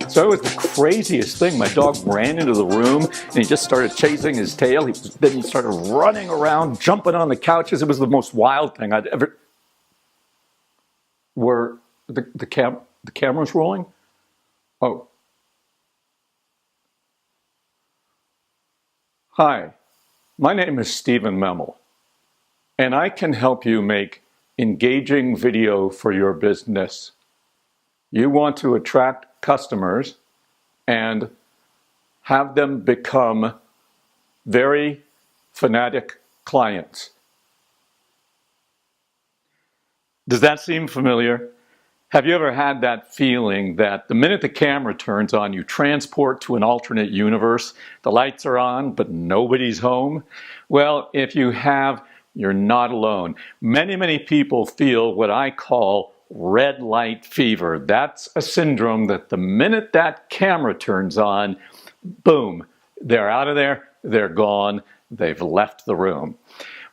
So it was the craziest thing. My dog ran into the room and he just started chasing his tail. Then he started running around, jumping on the couches. It was the most wild thing I'd ever... Were the cameras rolling? Oh. Hi, my name is Stephen Memel, and I can help you make engaging video for your business. You want to attract customers and have them become very fanatic clients. Does that seem familiar? Have you ever had that feeling that the minute the camera turns on, you transport to an alternate universe? The lights are on, but nobody's home? Well, if you have, you're not alone. Many people feel what I call red light fever. That's a syndrome that the minute that camera turns on, boom, they're out of there, they're gone, they've left the room.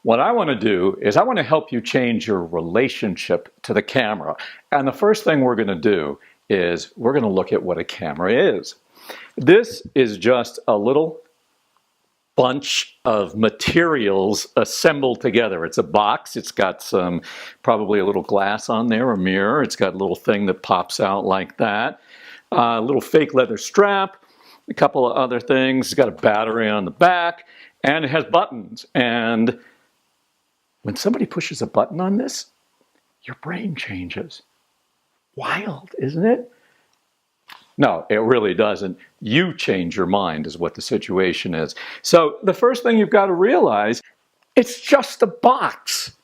What I want to do is I want to help you change your relationship to the camera. And the first thing we're going to do is we're going to look at what a camera is. This is just a little bunch of materials assembled together. It's a box. It's got probably a little glass on there, a mirror. It's got a little thing that pops out like that. A little fake leather strap, a couple of other things. It's got a battery on the back, and it has buttons. And when somebody pushes a button on this, your brain changes. Wild, isn't it? No, it really doesn't. You change your mind is what the situation is. So the first thing you've got to realize, it's just a box.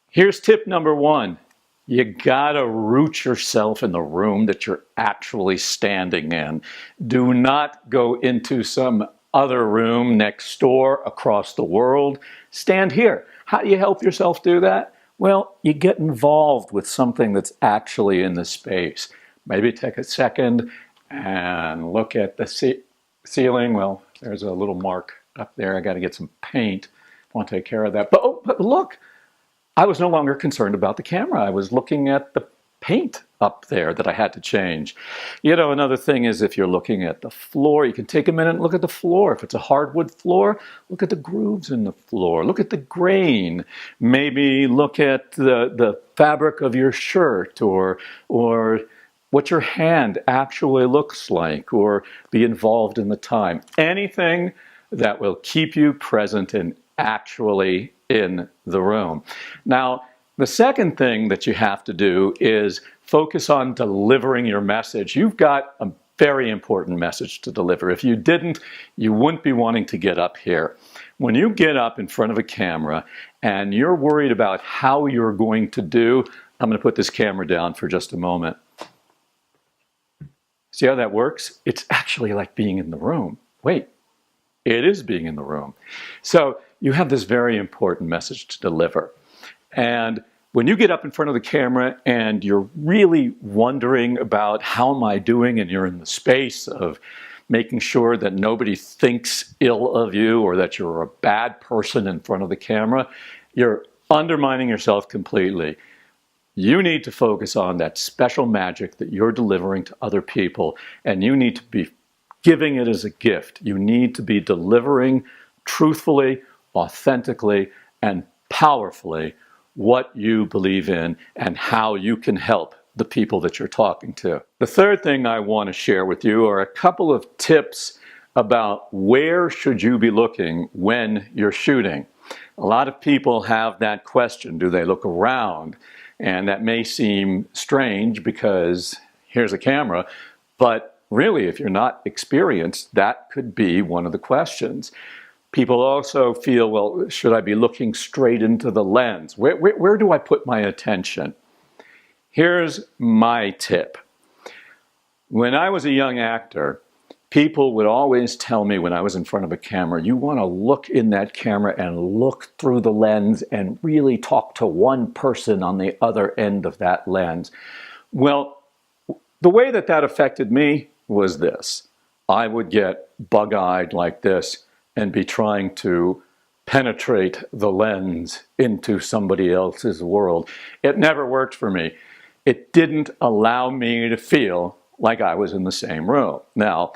Here's tip number one. You gotta root yourself in the room that you're actually standing in. Do not go into some other room next door across the world. Stand here. How do you help yourself do that? Well, you get involved with something that's actually in the space. Maybe take a second and look at the ceiling. Well, there's a little mark up there. I got to get some paint. I want to take care of that. But look, I was no longer concerned about the camera. I was looking at the paint up there that I had to change. You know, another thing is if you're looking at the floor, you can take a minute and look at the floor. If it's a hardwood floor, look at the grooves in the floor. Look at the grain. Maybe look at the fabric of your shirt or what your hand actually looks like, or be involved in the time. Anything that will keep you present and actually in the room. Now, the second thing that you have to do is focus on delivering your message. You've got a very important message to deliver. If you didn't, you wouldn't be wanting to get up here. When you get up in front of a camera and you're worried about how you're going to do, I'm going to put this camera down for just a moment. See how that works? It's actually like being in the room. Wait, it is being in the room. So you have this very important message to deliver. And when you get up in front of the camera and you're really wondering about how am I doing, and you're in the space of making sure that nobody thinks ill of you or that you're a bad person in front of the camera, you're undermining yourself completely. You need to focus on that special magic that you're delivering to other people, and you need to be giving it as a gift. You need to be delivering truthfully, authentically, and powerfully what you believe in and how you can help the people that you're talking to. The third thing I want to share with you are a couple of tips about where should you be looking when you're shooting. A lot of people have that question, do they look around? And that may seem strange because here's a camera, but really if you're not experienced, that could be one of the questions. People also feel, well, should I be looking straight into the lens? Where do I put my attention? Here's my tip. When I was a young actor, people would always tell me when I was in front of a camera, you want to look in that camera and look through the lens and really talk to one person on the other end of that lens. Well, the way that affected me was this. I would get bug-eyed like this and be trying to penetrate the lens into somebody else's world. It never worked for me. It didn't allow me to feel like I was in the same room. Now,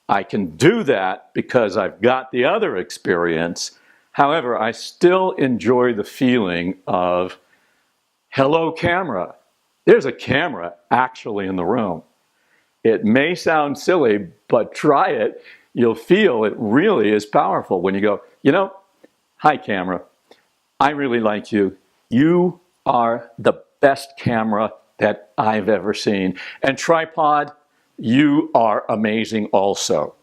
I can do that because I've got the other experience. However, I still enjoy the feeling of, hello, camera. There's a camera actually in the room. It may sound silly, but try it. You'll feel it really is powerful when you go, you know, hi, camera. I really like you. You are the best camera that I've ever seen. And tripod, you are amazing also.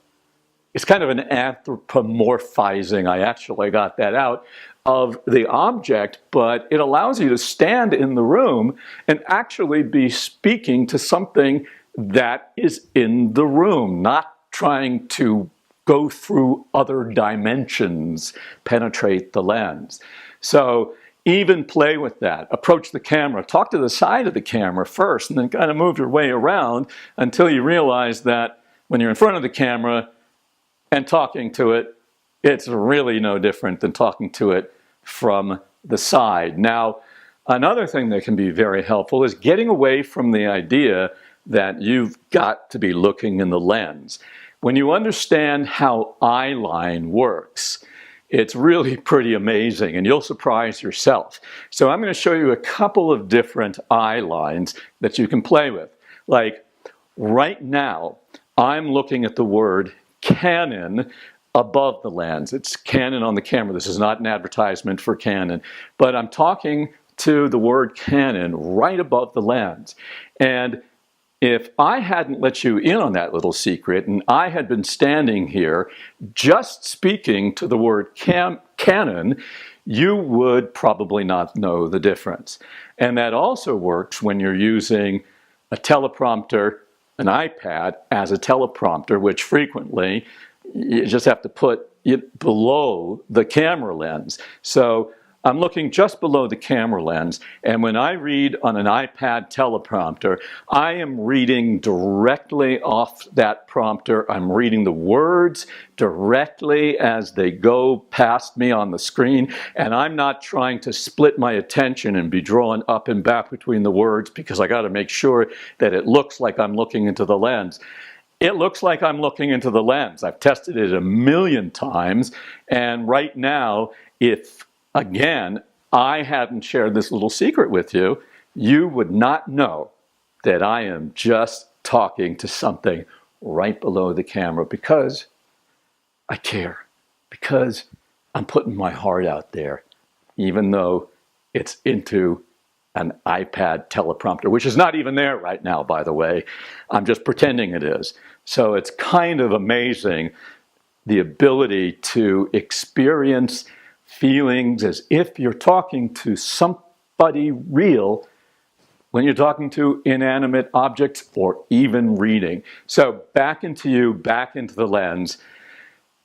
It's kind of an anthropomorphizing, I actually got that out, of the object, but it allows you to stand in the room and actually be speaking to something that is in the room, not trying to go through other dimensions, penetrate the lens. So even play with that. Approach the camera. Talk to the side of the camera first, and then kind of move your way around until you realize that when you're in front of the camera and talking to it, it's really no different than talking to it from the side. Now, another thing that can be very helpful is getting away from the idea that you've got to be looking in the lens. When you understand how eye line works, it's really pretty amazing, and you'll surprise yourself. So I'm going to show you a couple of different eye lines that you can play with. Like right now, I'm looking at the word Canon above the lens. It's Canon on the camera. This is not an advertisement for Canon, but I'm talking to the word Canon right above the lens. And if I hadn't let you in on that little secret, and I had been standing here just speaking to the word Canon, you would probably not know the difference. And that also works when you're using a teleprompter, an iPad, as a teleprompter, which frequently you just have to put it below the camera lens. So I'm looking just below the camera lens, and when I read on an iPad teleprompter, I am reading directly off that prompter. I'm reading the words directly as they go past me on the screen, and I'm not trying to split my attention and be drawn up and back between the words because I got to make sure that it looks like I'm looking into the lens. It looks like I'm looking into the lens. I've tested it 1,000,000 times, and right now, if again, I hadn't shared this little secret with you, you would not know that I am just talking to something right below the camera because I care, because I'm putting my heart out there, even though it's into an iPad teleprompter, which is not even there right now, by the way. I'm just pretending it is. So it's kind of amazing the ability to experience feelings as if you're talking to somebody real when you're talking to inanimate objects or even reading. So back into you, back into the lens.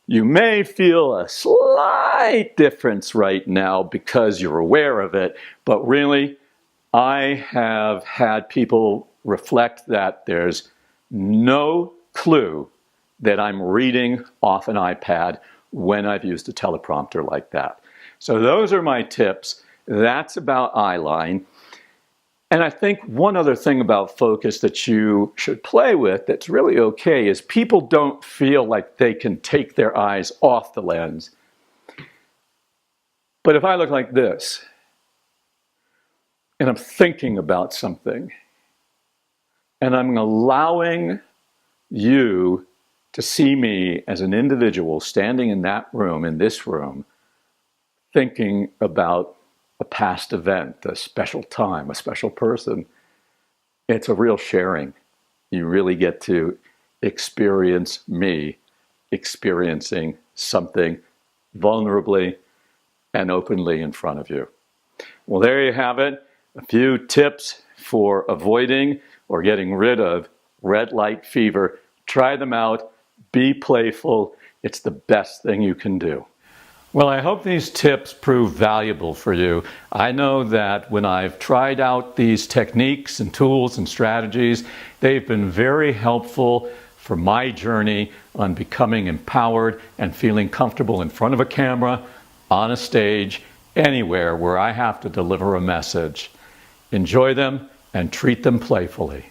You may feel a slight difference right now because you're aware of it, but really, I have had people reflect that there's no clue that I'm reading off an iPad when I've used a teleprompter like that. So those are my tips. That's about eye line. And I think one other thing about focus that you should play with that's really okay is people don't feel like they can take their eyes off the lens. But if I look like this, and I'm thinking about something, and I'm allowing you to see me as an individual standing in that room, in this room, thinking about a past event, a special time, a special person, it's a real sharing. You really get to experience me experiencing something vulnerably and openly in front of you. Well, there you have it. A few tips for avoiding or getting rid of red light fever. Try them out. Be playful. It's the best thing you can do. Well, I hope these tips prove valuable for you. I know that when I've tried out these techniques and tools and strategies, they've been very helpful for my journey on becoming empowered and feeling comfortable in front of a camera on a stage, anywhere where I have to deliver a message. Enjoy them and treat them playfully.